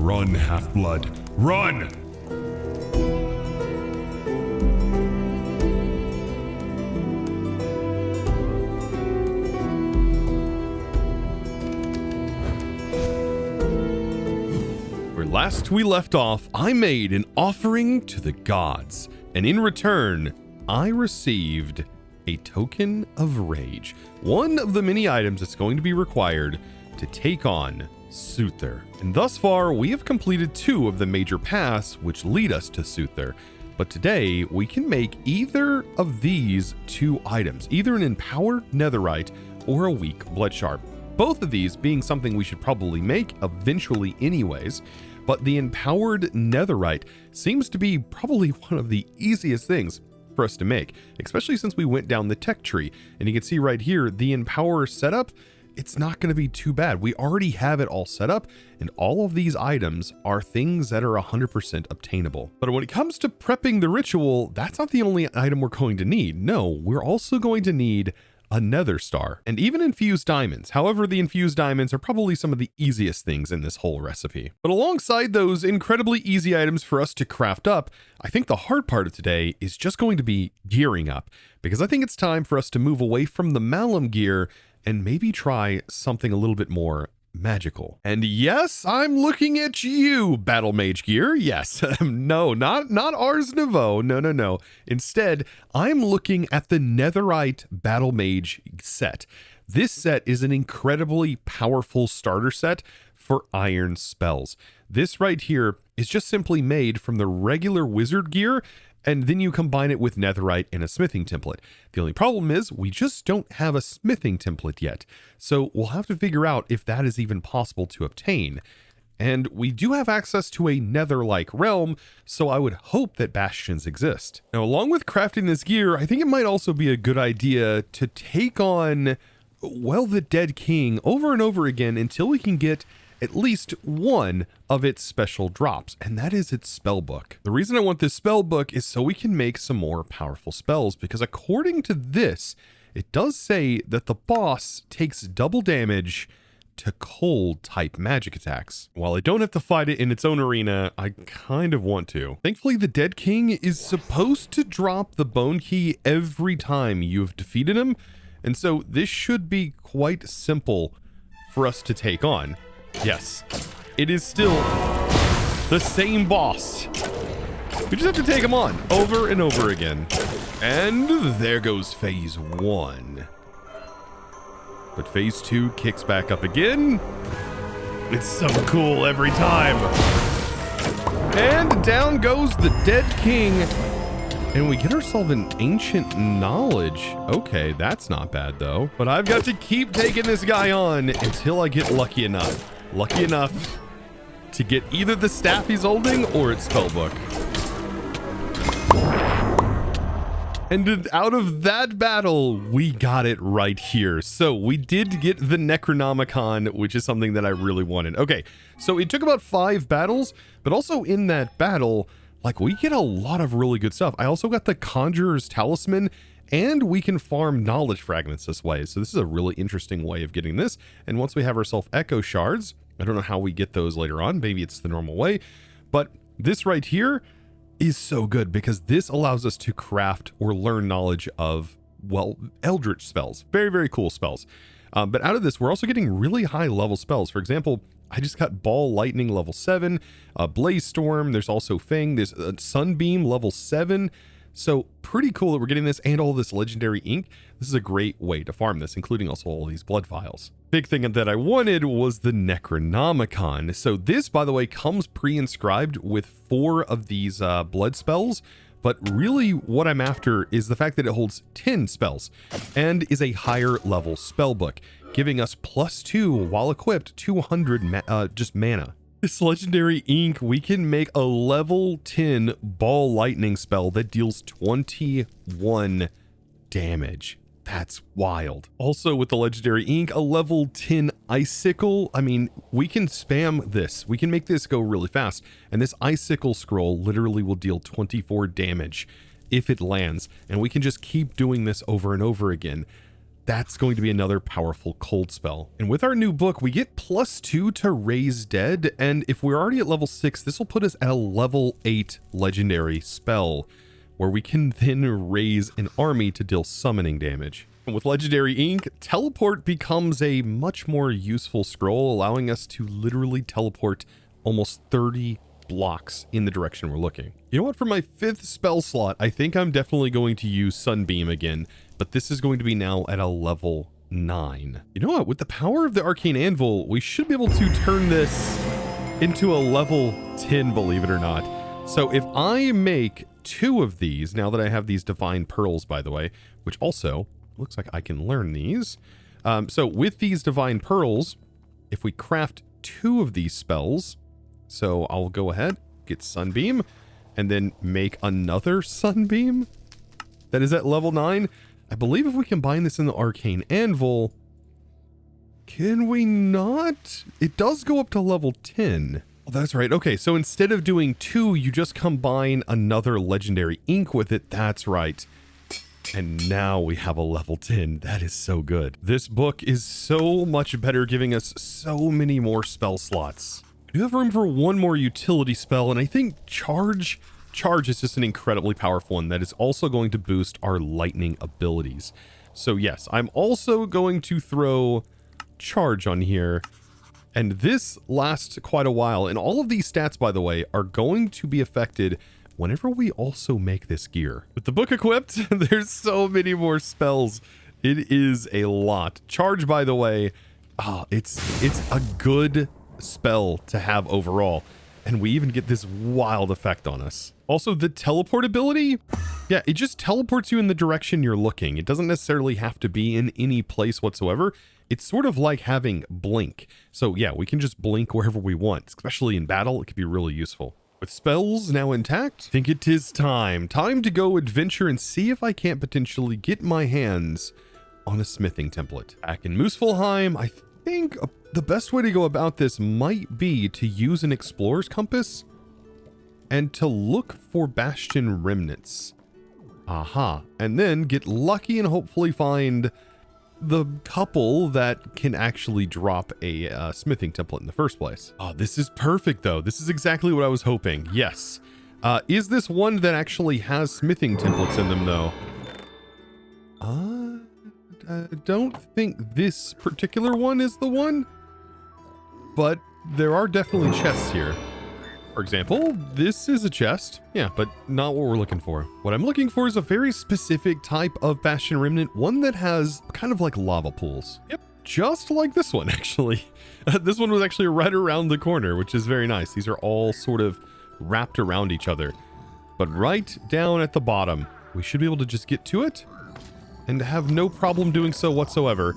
Run, half-blood, run! Where last we left off, I made an offering to the gods, and in return, I received a token of rage, one of the many items that's going to be required to take on Suther. And thus far, we have completed 2 of the major paths which lead us to Suther. But today, we can make either of these 2 items, either an empowered netherite or a weak blood shard. Both of these being something we should probably make eventually anyways, but the empowered netherite seems to be probably one of the easiest things for us to make, especially since we went down the tech tree. And you can see right here, the empower setup, it's not going to be too bad. We already have it all set up, and all of these items are things that are 100% obtainable. But when it comes to prepping the ritual, that's not the only item we're going to need. No, we're also going to need a nether star and even infused diamonds. However, the infused diamonds are probably some of the easiest things in this whole recipe. But alongside those incredibly easy items for us to craft up, I think the hard part of today is just going to be gearing up, because I think it's time for us to move away from the Malum gear and maybe try something a little bit more magical. And yes, I'm looking at you, Battle Mage gear. Yes, no, not Ars Nouveau. No. Instead, I'm looking at the Netherite Battle Mage set. This set is an incredibly powerful starter set for iron spells. This right here is just simply made from the regular wizard gear, and then you combine it with netherite and a smithing template. The only problem is we just don't have a smithing template yet, so we'll have to figure out if that is even possible to obtain. And we do have access to a nether-like realm, so I would hope that bastions exist. Now, along with crafting this gear, I think it might also be a good idea to take on, well, the Dead King over and over again until we can get at least one of its special drops, and that is its spell book. The reason I want this spell book is so we can make some more powerful spells, because according to this, it does say that the boss takes double damage to cold type magic attacks. While I don't have to fight it in its own arena, I kind of want to. Thankfully, the Dead King is supposed to drop the bone key every time you've defeated him, and so this should be quite simple for us to take on. Yes, it is still the same boss. We just have to take him on over and over again. And there goes phase 1. But phase 2 kicks back up again. It's so cool every time. And down goes the Dead King. And we get ourselves an ancient knowledge. Okay, that's not bad though. But I've got to keep taking this guy on until I get lucky enough to get either the staff he's holding or its spellbook. And out of that battle, we got it right here. So we did get the Necronomicon, which is something that I really wanted. Okay, so it took about 5 battles, but also in that battle, like, we get a lot of really good stuff. I also got the Conjurer's Talisman, and we can farm knowledge fragments this way. So this is a really interesting way of getting this. And once we have ourselves echo shards, I don't know how we get those later on. Maybe it's the normal way, but this right here is so good because this allows us to craft or learn knowledge of, well, eldritch spells. Very, very cool spells. But out of this, we're also getting really high level spells. For example, I just got Ball Lightning level 7, Blaze Storm. There's also Fang. There's Sunbeam level 7. So pretty cool that we're getting this and all this legendary ink. This is a great way to farm this, including also all these blood vials. Big thing that I wanted was the Necronomicon. So this, by the way, comes pre-inscribed with 4 of these blood spells. But really what I'm after is the fact that it holds 10 spells and is a higher level spell book, giving us +2 while equipped 200 just mana. This legendary ink, we can make a level 10 ball lightning spell that deals 21 damage. That's wild. Also with the legendary ink, a level 10 icicle. I mean, we can spam this. We can make this go really fast. And this icicle scroll literally will deal 24 damage if it lands. And we can just keep doing this over and over again. that's going to be another powerful cold spell. And with our new book, we get +2 to raise dead. And if we're already at level 6, this will put us at a level 8 legendary spell, where we can then raise an army to deal summoning damage. And with legendary ink, teleport becomes a much more useful scroll, allowing us to literally teleport almost 30 blocks in the direction we're looking. You know what? For my 5th spell slot, I think I'm definitely going to use Sunbeam again, but this is going to be now at a level 9. You know what? With the power of the Arcane Anvil, we should be able to turn this into a level 10, believe it or not. So if I make 2 of these, now that I have these Divine Pearls, by the way, which also looks like I can learn these. So with these Divine Pearls, if we craft 2 of these spells, so I'll go ahead, get Sunbeam, and then make another Sunbeam that is at level 9. I believe if we combine this in the Arcane Anvil, can we not? It does go up to level 10. Oh, that's right. Okay, so instead of doing 2, you just combine another legendary ink with it. That's right. And now we have a level 10. That is so good. This book is so much better, giving us so many more spell slots. I do have room for one more utility spell, and I think Charge is just an incredibly powerful one that is also going to boost our lightning abilities. So yes, I'm also going to throw Charge on here, and this lasts quite a while. And all of these stats, by the way, are going to be affected whenever we also make this gear. With the book equipped, there's so many more spells. It is a lot. Charge, by the way, it's a good spell to have overall, and we even get this wild effect on us. Also, the teleport ability, yeah, it just teleports you in the direction you're looking. It doesn't necessarily have to be in any place whatsoever. It's sort of like having blink. So yeah, we can just blink wherever we want, especially in battle. It could be really useful. With spells now intact, I think it is time to go adventure and see if I can't potentially get my hands on a smithing template. Back in Muspelheim, I think the best way to go about this might be to use an explorer's compass and to look for bastion remnants. Aha. And then get lucky and hopefully find the couple that can actually drop a smithing template in the first place. Oh, this is perfect though. This is exactly what I was hoping. Yes. Is this one that actually has smithing templates in them though? I don't think this particular one is the one, but there are definitely chests here. For example, this is a chest. Yeah, but not what we're looking for. What I'm looking for is a very specific type of bastion remnant, one that has kind of like lava pools. Yep, just like this one, actually. This one was actually right around the corner, which is very nice. These are all sort of wrapped around each other. But right down at the bottom, we should be able to just get to it and have no problem doing so whatsoever.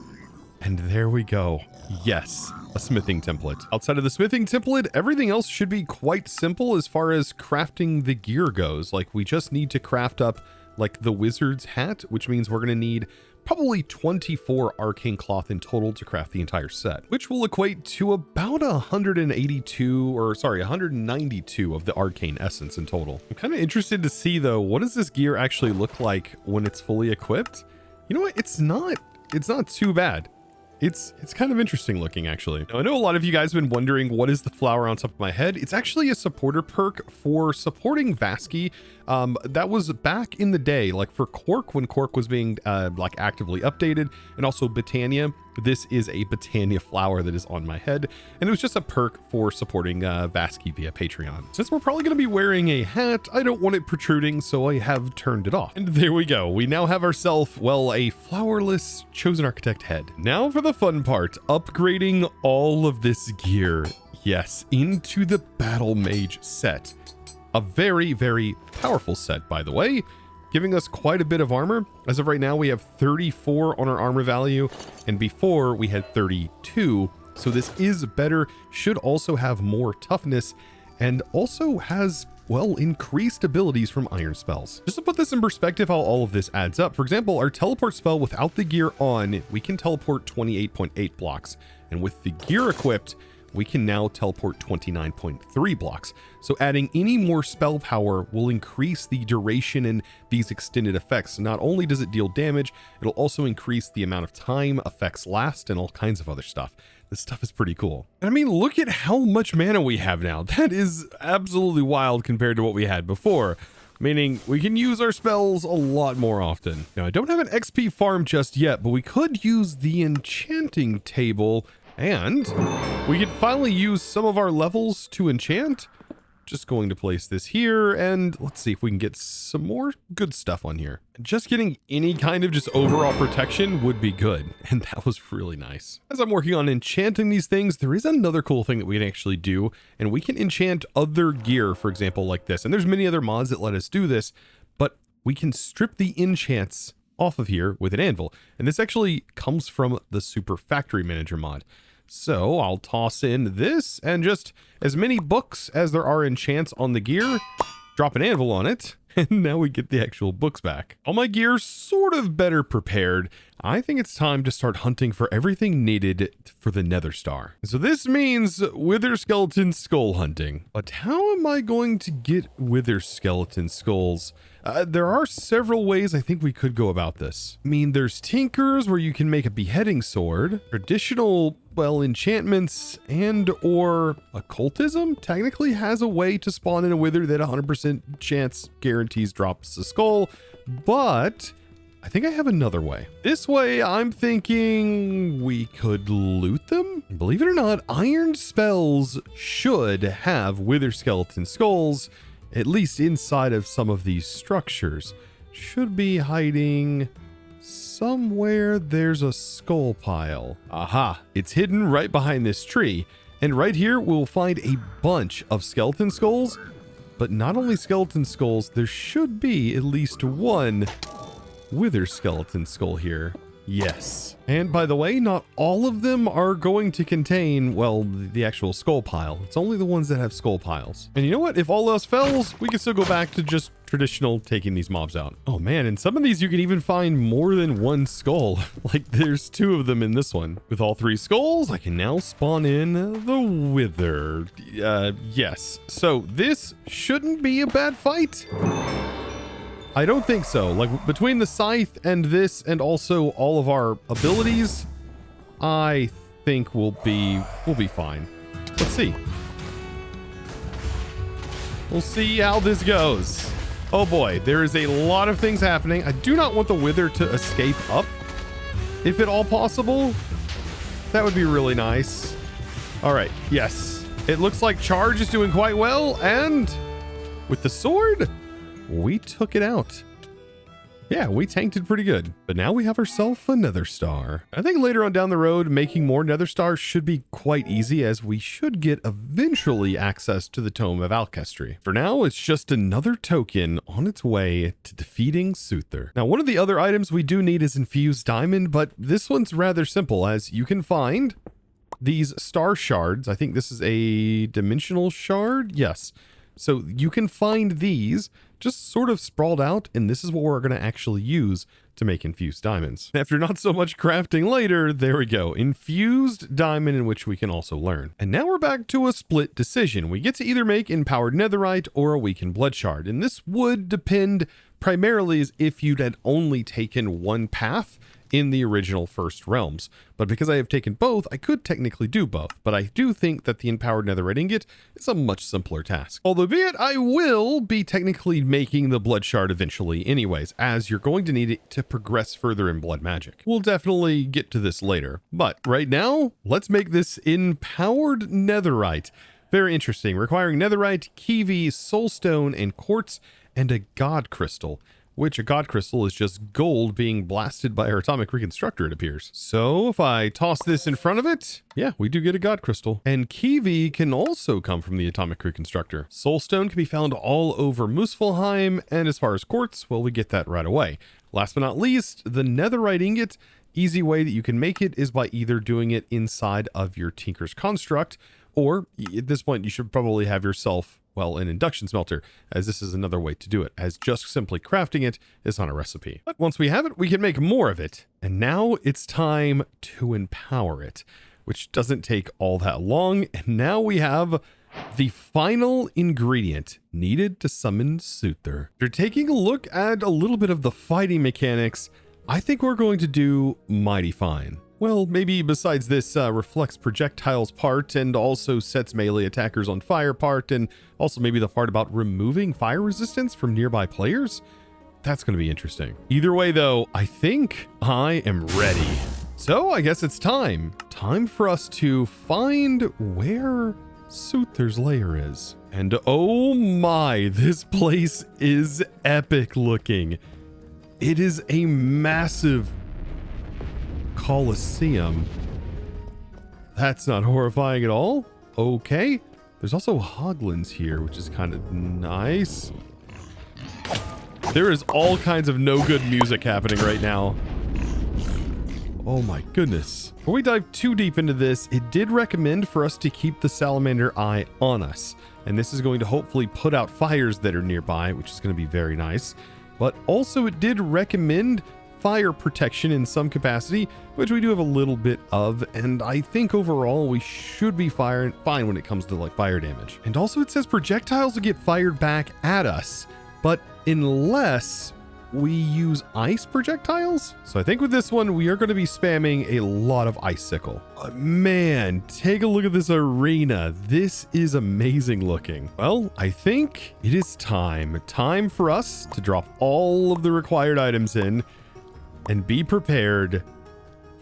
And there we go. Yes, a smithing template. Outside of the smithing template, everything else should be quite simple as far as crafting the gear goes. Like, we just need to craft up like the wizard's hat, which means we're going to need probably 24 arcane cloth in total to craft the entire set, which will equate to about 192 of the arcane essence in total. I'm kind of interested to see though, what does this gear actually look like when it's fully equipped? You know what? It's not too bad. It's kind of interesting looking, actually. Now, I know a lot of you guys have been wondering what is the flower on top of my head. It's actually a supporter perk for supporting Vasky. That was back in the day, like for Quark, when Quark was being like actively updated, and also Botania. This is a Botania flower that is on my head, and it was just a perk for supporting Vasky via Patreon. Since we're probably going to be wearing a hat, I don't want it protruding, so I have turned it off. And there we go. We now have ourselves, well, a flowerless ChosenArchitect head. Now for the fun part, upgrading all of this gear, yes, into the Battle Mage set. A very, very powerful set, by the way, giving us quite a bit of armor. As of right now, we have 34 on our armor value, and before we had 32. So this is better, should also have more toughness, and also has, well, increased abilities from iron spells. Just to put this in perspective how all of this adds up, for example, our teleport spell without the gear on, we can teleport 28.8 blocks. And with the gear equipped, we can now teleport 29.3 blocks. So adding any more spell power will increase the duration and these extended effects. Not only does it deal damage, it'll also increase the amount of time effects last and all kinds of other stuff. This stuff is pretty cool. And I mean, look at how much mana we have now. That is absolutely wild compared to what we had before. Meaning we can use our spells a lot more often. Now, I don't have an XP farm just yet, but we could use the enchanting table and we could finally use some of our levels to enchant. Just going to place this here and let's see if we can get some more good stuff on here. Just getting any kind of just overall protection would be good. And that was really nice. As I'm working on enchanting these things, there is another cool thing that we can actually do, and we can enchant other gear, for example, like this. And there's many other mods that let us do this, but we can strip the enchants off of here with an anvil. And this actually comes from the Super Factory Manager mod. So I'll toss in this and just as many books as there are enchants on the gear, drop an anvil on it, and now we get the actual books back. All my gear sort of better prepared. I think it's time to start hunting for everything needed for the Nether Star. So this means Wither Skeleton Skull hunting. But how am I going to get Wither Skeleton Skulls? There are several ways I think we could go about this. I mean, there's Tinkers where you can make a beheading sword, traditional, well, enchantments and or occultism technically has a way to spawn in a wither that 100% chance guarantees drops a skull, but I think I have another way. This way, I'm thinking we could loot them. Believe it or not, iron spells should have wither skeleton skulls, at least inside of some of these structures. Should be hiding somewhere. There's a skull pile. Aha, it's hidden right behind this tree. And right here, we'll find a bunch of skeleton skulls, but not only skeleton skulls, there should be at least one wither skeleton skull here. Yes. And by the way, not all of them are going to contain, well, the actual skull pile. It's only the ones that have skull piles. And you know what? If all else fails, we can still go back to just traditional taking these mobs out. Oh man, in some of these you can even find more than one skull. Like there's two of them in this one. With all three skulls, I can now spawn in the wither. Yes. So this shouldn't be a bad fight. I don't think so. Like between the scythe and this and also all of our abilities, I think we'll be fine. Let's see. We'll see how this goes. Oh boy, there is a lot of things happening. I do not want the wither to escape up. If at all possible, that would be really nice. All right, yes. It looks like charge is doing quite well, and with the sword, we took it out. Yeah, we tanked it pretty good. But now we have ourselves a Nether Star. I think later on down the road, making more Nether Stars should be quite easy, as we should get eventually access to the Tome of Alchemy. For now, it's just another token on its way to defeating Suther. Now, one of the other items we do need is Infused Diamond, but this one's rather simple, as you can find these star shards. I think this is a dimensional shard. Yes. So you can find these just sort of sprawled out, and this is what we're going to actually use to make infused diamonds. After not so much crafting later, there we go. Infused diamond, in which we can also learn. And now we're back to a split decision. We get to either make empowered netherite or awaken blood shard. And this would depend primarily as if you'd had only taken one path in the original first realms. But because I have taken both, I could technically do both. But I do think that the empowered netherite ingot is a much simpler task. Although be it, I will be technically making the blood shard eventually anyways, as you're going to need it to progress further in blood magic. We'll definitely get to this later. But right now, let's make this empowered netherite. Very interesting, requiring netherite, kiwi, soulstone, and quartz, and a god crystal. Which a god crystal is just gold being blasted by our atomic reconstructor, it appears. So if I toss this in front of it, yeah, we do get a god crystal. And kiwi can also come from the atomic reconstructor. Soulstone can be found all over Muspelheim, and as far as quartz, well, we get that right away. Last but not least, the netherite ingot. Easy way that you can make it is by either doing it inside of your Tinker's Construct, or at this point, you should probably have yourself, well, an induction smelter, as this is another way to do it, as just simply crafting it is on a recipe. But once we have it, we can make more of it. And now it's time to empower it. which doesn't take all that long. And now we have the final ingredient needed to summon Suther. After taking a look at a little bit of the fighting mechanics, I think we're going to do mighty fine. Well, maybe besides this reflects projectiles part and also sets melee attackers on fire part, and also maybe the part about removing fire resistance from nearby players. That's going to be interesting. Either way, though, I think I am ready. So I guess it's time. Time for us to find where Suther's lair is. And oh my, this place is epic looking. It is a massive Colosseum. That's not horrifying at all. Okay. There's also hoglins here, which is kind of nice. There is all kinds of no good music happening right now. Oh my goodness. Before we dive too deep into this, it did recommend for us to keep the salamander eye on us. And this is going to hopefully put out fires that are nearby, which is going to be very nice. But also it did recommend fire protection in some capacity, which we do have a little bit of, and I think overall we should be fine when it comes to like fire damage. And also it says projectiles will get fired back at us, but unless we use ice projectiles. So I think with this one, we are going to be spamming a lot of icicle. Man, take a look at this arena. This is amazing looking. Well, I think it is time for us to drop all of the required items in and be prepared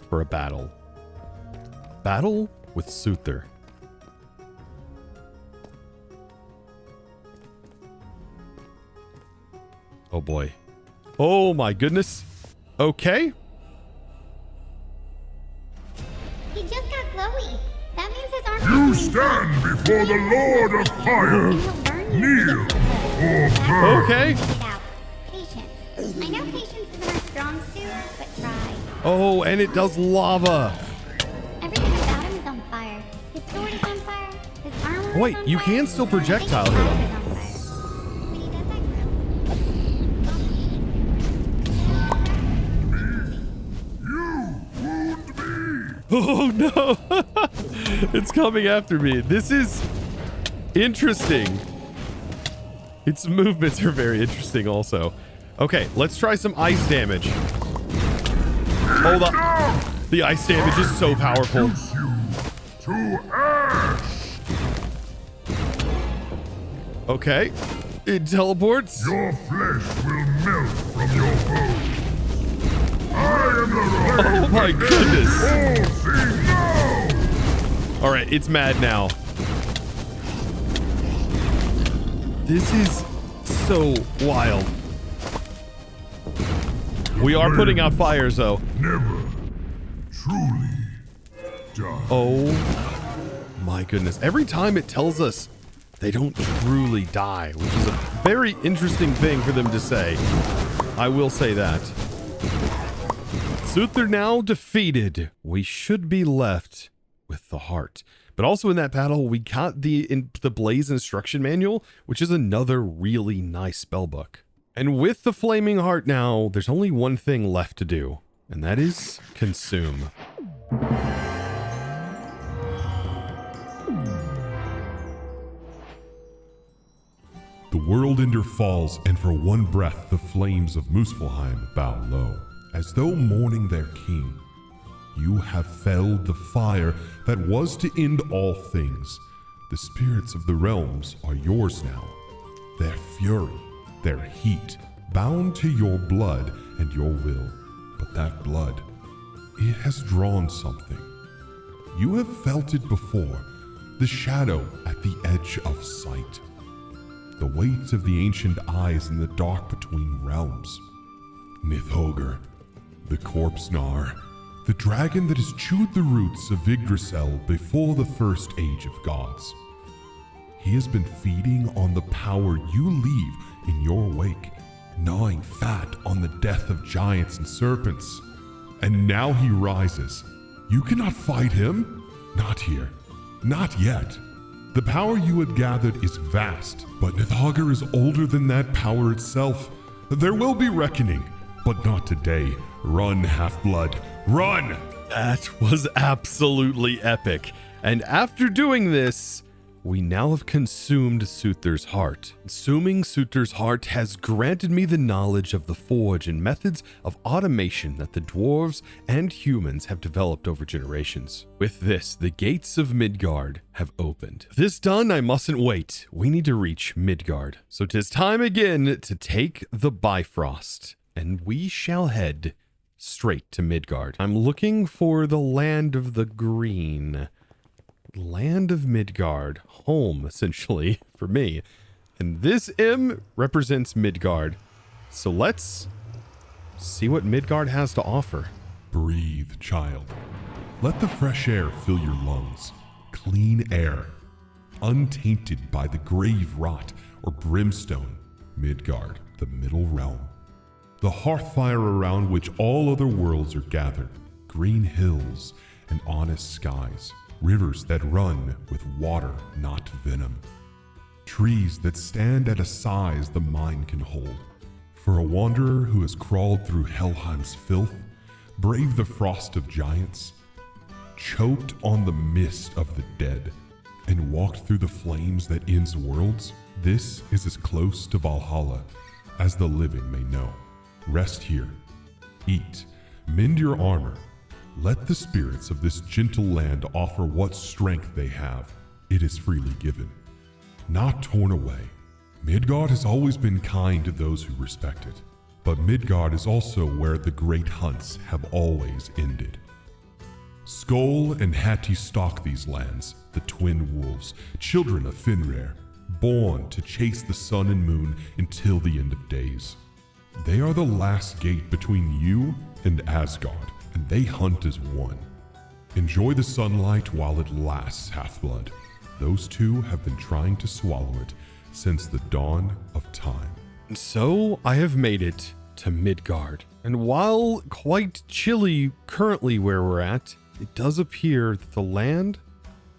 for a battle. Battle with Suther. Oh boy. Oh my goodness. Okay. He just got glowy. That means his armor. You stand before the Lord of Fire. Kneel or burn. Okay. Patience. I know patience isn't our strong suit, but try. Oh, and it does lava. Everything about him is on fire. His sword is on fire. His armor Wait, is on you fire. can still projectile His hit eyes him. is on fire. When he does that, Oh no. It's coming after me. This is interesting. Its movements are very interesting also. Okay, let's try some ice damage. Hold up. The ice damage is so powerful. To ash. Okay. It teleports. Your flesh will melt from your bones. I am the right. Oh my goodness. All see now. All right, it's mad now. This is so wild. We are putting out fires though. Never truly die. Oh my goodness. Every time it tells us they don't truly die, which is a very interesting thing for them to say. I will say that. Suther now defeated. We should be left with the heart. But also in that battle, we got the Blaze instruction manual, which is another really nice spellbook. And with the flaming heart now, there's only one thing left to do, and that is consume. The World Ender falls, and for one breath the flames of Muspelheim bow low, as though mourning their king. You have felled the fire that was to end all things. The spirits of the realms are yours now. Their fury, their heat, bound to your blood and your will. But that blood, it has drawn something. You have felt it before, the shadow at the edge of sight. The weight of the ancient eyes in the dark between realms. Mythogre, the corpse gnar, the dragon that has chewed the roots of Yggdrasil before the first age of gods. He has been feeding on the power you leave in your wake, gnawing fat on the death of giants and serpents. And now he rises. You cannot fight him. Not here. Not yet. The power you had gathered is vast, but Mythogre is older than that power itself. There will be reckoning, but not today. Run, Half-Blood, run! That was absolutely epic. And after doing this, we now have consumed Suther's heart. Consuming Suther's heart has granted me the knowledge of the forge and methods of automation that the dwarves and humans have developed over generations. With this, the gates of Midgard have opened. This done, I mustn't wait. We need to reach Midgard. So 'tis time again to take the Bifrost, and we shall head straight to Midgard. I'm looking for the land of the green. Land of Midgard, home essentially for me. And this M represents Midgard. So let's see what Midgard has to offer. Breathe, child. Let the fresh air fill your lungs. Clean air, untainted by the grave rot or brimstone. Midgard, the middle realm. The hearthfire around which all other worlds are gathered. Green hills and honest skies. Rivers that run with water, not venom. Trees that stand at a size the mind can hold. For a wanderer who has crawled through Helheim's filth, braved the frost of giants, choked on the mist of the dead, and walked through the flames that ends worlds, this is as close to Valhalla as the living may know. Rest here, eat, mend your armor. Let the spirits of this gentle land offer what strength they have. It is freely given, not torn away. Midgard has always been kind to those who respect it, but Midgard is also where the great hunts have always ended. Skull and Hati stalk these lands, the twin wolves, children of Finrayr, born to chase the sun and moon until the end of days. They are the last gate between you and Asgard, and they hunt as one. Enjoy the sunlight while it lasts, Half-Blood. Those two have been trying to swallow it since the dawn of time. And so I have made it to Midgard. And while quite chilly currently where we're at, it does appear that the land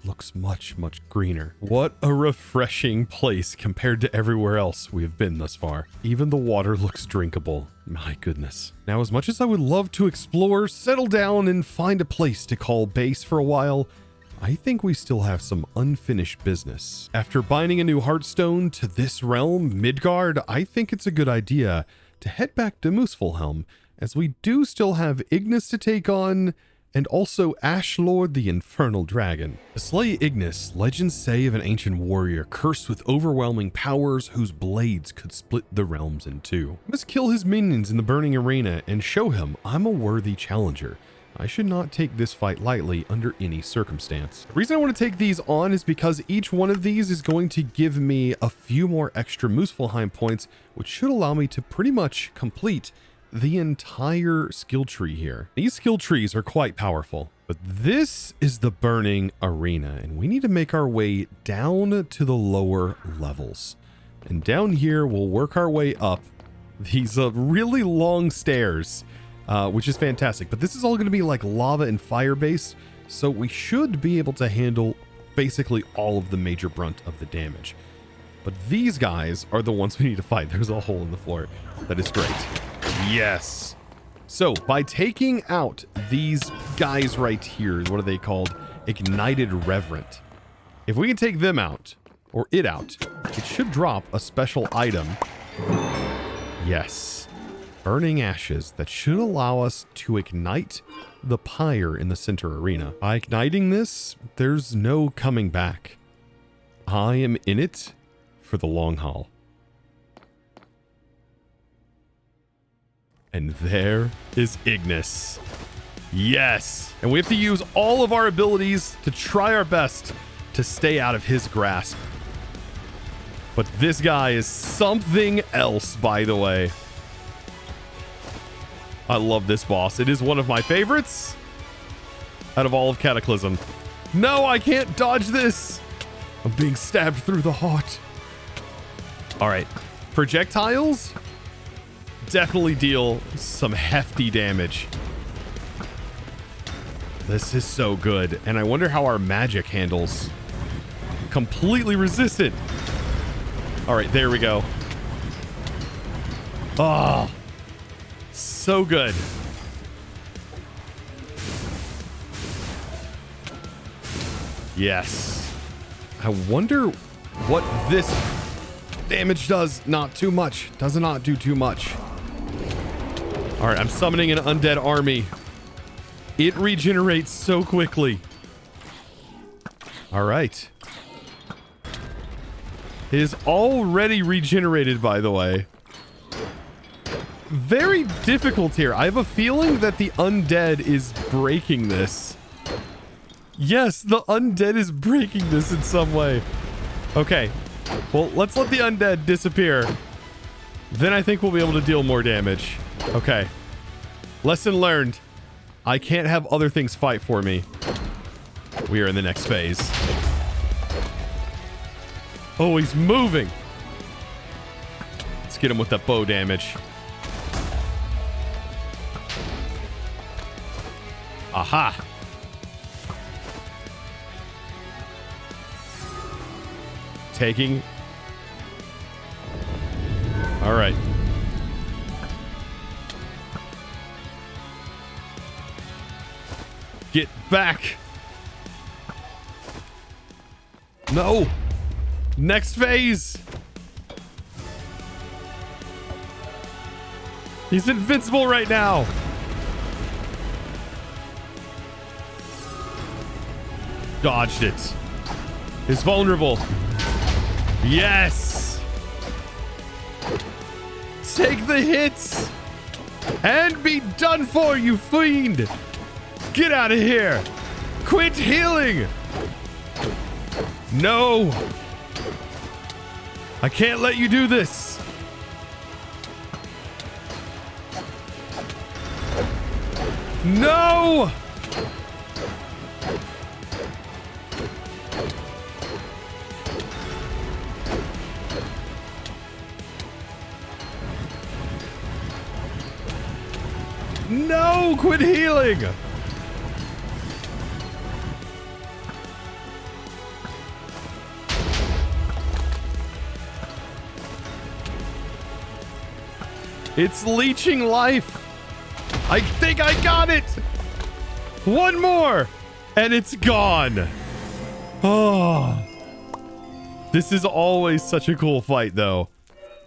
looks much, much greener. What a refreshing place compared to everywhere else we have been thus far. Even the water looks drinkable. My goodness. Now, as much as I would love to explore, settle down, and find a place to call base for a while, I think we still have some unfinished business. After binding a new Heartstone to this realm, Midgard, I think it's a good idea to head back to Muspelheim, as we do still have Ignis to take on, and also Ashlord the Infernal Dragon. To slay Ignis, legends say of an ancient warrior cursed with overwhelming powers whose blades could split the realms in two. I must kill his minions in the burning arena and show him I'm a worthy challenger. I should not take this fight lightly under any circumstance. The reason I want to take these on is because each one of these is going to give me a few more extra Muspelheim points, which should allow me to pretty much complete the entire skill tree here. These skill trees are quite powerful, but this is the burning arena, and we need to make our way down to the lower levels. And down here, we'll work our way up these really long stairs, which is fantastic. But this is all going to be like lava and fire based, so we should be able to handle basically all of the major brunt of the damage. But these guys are the ones we need to fight. There's a hole in the floor. That is great. Yes. So by taking out these guys right here, what are they called? Ignited Reverent. If we can take them out, or it out, it should drop a special item. Yes. Burning ashes that should allow us to ignite the pyre in the center arena. By igniting this, there's no coming back. I am in it for the long haul. And there is Ignis. Yes. And we have to use all of our abilities to try our best to stay out of his grasp. But this guy is something else, by the way. I love this boss. It is one of my favorites out of all of Cataclysm. No, I can't dodge this. I'm being stabbed through the heart. All right. Projectiles definitely deal some hefty damage. This is so good. And I wonder how our magic handles. Completely resistant. All right, there we go. Oh, so good. Yes. I wonder what this damage does. Not too much. Does not do too much. All right, I'm summoning an undead army. It regenerates so quickly. All right. It is already regenerated, by the way. Very difficult here. I have a feeling that the undead is breaking this. Yes, the undead is breaking this in some way. Okay. Well, let's let the undead disappear. Then I think we'll be able to deal more damage. Okay. Lesson learned. I can't have other things fight for me. We are in the next phase. Oh, he's moving. Let's get him with that bow damage. Aha. Taking. All right. Get back. No. Next phase. He's invincible right now. Dodged it. He's vulnerable. Yes. Take the hits and be done for, you fiend. Get out of here. Quit healing. No. I can't let you do this. No. No, quit healing. It's leeching life. I think I got it. One more and it's gone. Oh, this is always such a cool fight though.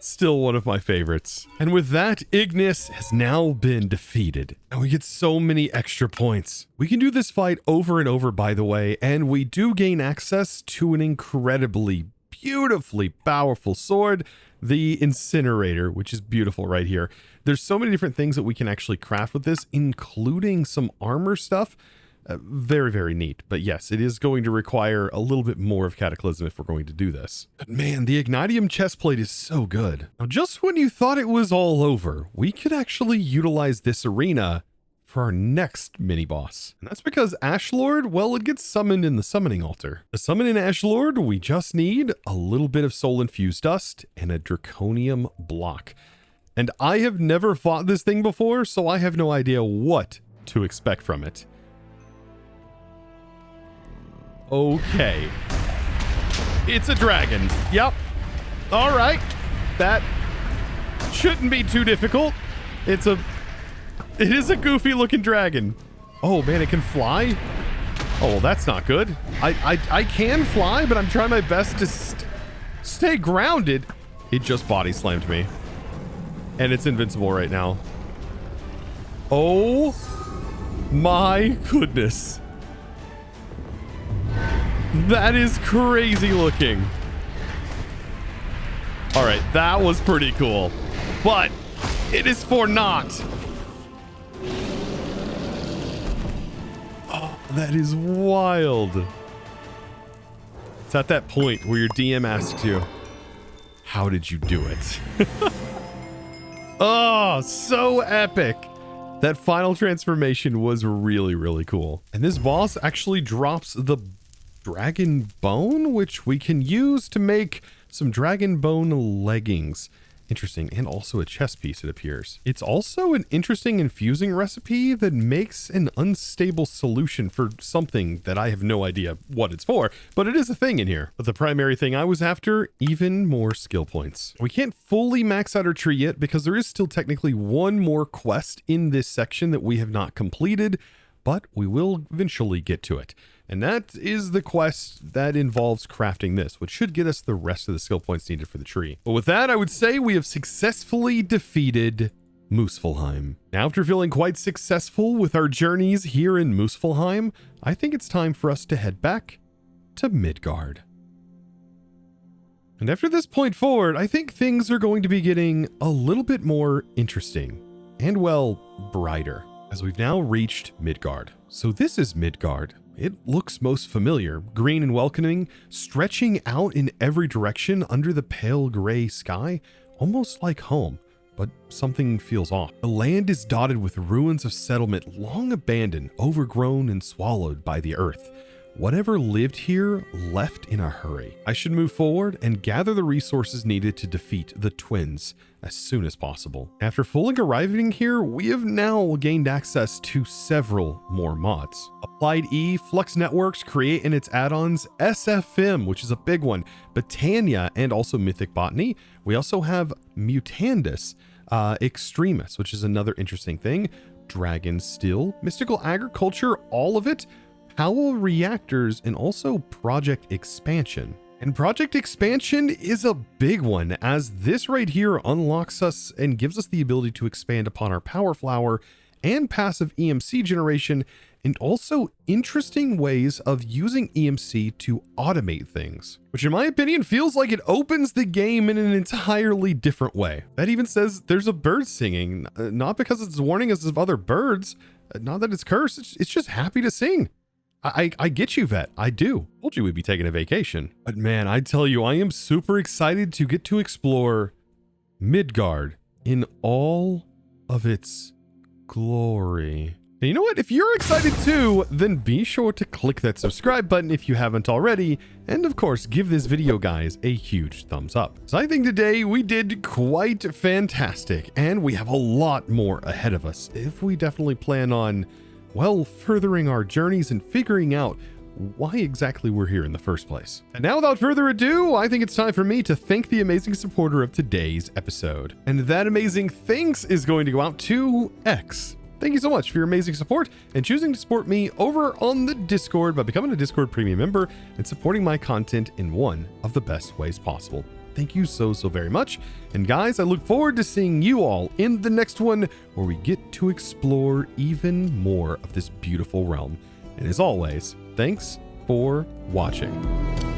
Still one of my favorites. And with that, Ignis has now been defeated. And we get so many extra points. We can do this fight over and over, by the way, and we do gain access to an incredibly, beautifully powerful sword, the Incinerator, which is beautiful right here. There's so many different things that we can actually craft with this, including some armor stuff. Very, very neat. But yes, it is going to require a little bit more of Cataclysm if we're going to do this. But man, the Ignitium chestplate is so good. Now, just when you thought it was all over, we could actually utilize this arena for our next mini-boss. And that's because Ashlord, well, it gets summoned in the summoning altar. To summon in Ashlord, we just need a little bit of soul-infused dust and a draconium block. And I have never fought this thing before, so I have no idea what to expect from it. Okay. It's a dragon. Yep. All right. That shouldn't be too difficult. It is a goofy looking dragon. Oh man, it can fly? Oh, well, that's not good. I can fly, but I'm trying my best to stay grounded. It just body slammed me. And it's invincible right now. Oh my goodness. That is crazy looking. All right, that was pretty cool, but it is for naught. Oh, that is wild. It's at that point where your DM asks you, how did you do it? Oh, so epic. That final transformation was really, really cool. And this boss actually drops the dragon bone, which we can use to make some dragon bone leggings. Interesting. And also a chest piece, it appears. It's also an interesting infusing recipe that makes an unstable solution for something that I have no idea what it's for, but it is a thing in here. But the primary thing I was after, even more skill points. We can't fully max out our tree yet because there is still technically one more quest in this section that we have not completed, but we will eventually get to it. And that is the quest that involves crafting this, which should get us the rest of the skill points needed for the tree. But with that, I would say we have successfully defeated Muspelheim. Now, after feeling quite successful with our journeys here in Muspelheim, I think it's time for us to head back to Midgard. And after this point forward, I think things are going to be getting a little bit more interesting and, well, brighter, as we've now reached Midgard. So this is Midgard. It looks most familiar, green and welcoming, stretching out in every direction under the pale gray sky, almost like home. But something feels off. The land is dotted with ruins of settlement long abandoned, overgrown, and swallowed by the earth. Whatever lived here left in a hurry. I should move forward and gather the resources needed to defeat the twins as soon as possible. After fully arriving here, we have now gained access to several more mods. Applied E, Flux Networks, Create and its add-ons, SFM, which is a big one, Botania, and also Mythic Botany. We also have Mutandis, Extremis, which is another interesting thing, Dragon Steel, Mystical Agriculture, all of it, Powell Reactors, and also Project Expansion. And Project Expansion is a big one, as this right here unlocks us and gives us the ability to expand upon our Power Flower and passive EMC generation, and also interesting ways of using EMC to automate things, which in my opinion feels like it opens the game in an entirely different way. That even says there's a bird singing, not because it's warning us of other birds, not that it's cursed, it's just happy to sing. I get you, Vet. I do. Told you we'd be taking a vacation. But man, I tell you, I am super excited to get to explore Midgard in all of its glory. And you know what? If you're excited too, then be sure to click that subscribe button if you haven't already. And of course, give this video, guys, a huge thumbs up. So I think today we did quite fantastic, and we have a lot more ahead of us if we definitely plan on, well, furthering our journeys and figuring out why exactly we're here in the first place. And now, without further ado, I think it's time for me to thank the amazing supporter of today's episode. And that amazing thanks is going to go out to X. Thank you so much for your amazing support and choosing to support me over on the Discord by becoming a Discord premium member and supporting my content in one of the best ways possible. Thank you so very much. And guys, I look forward to seeing you all in the next one, where we get to explore even more of this beautiful realm. And as always, thanks for watching.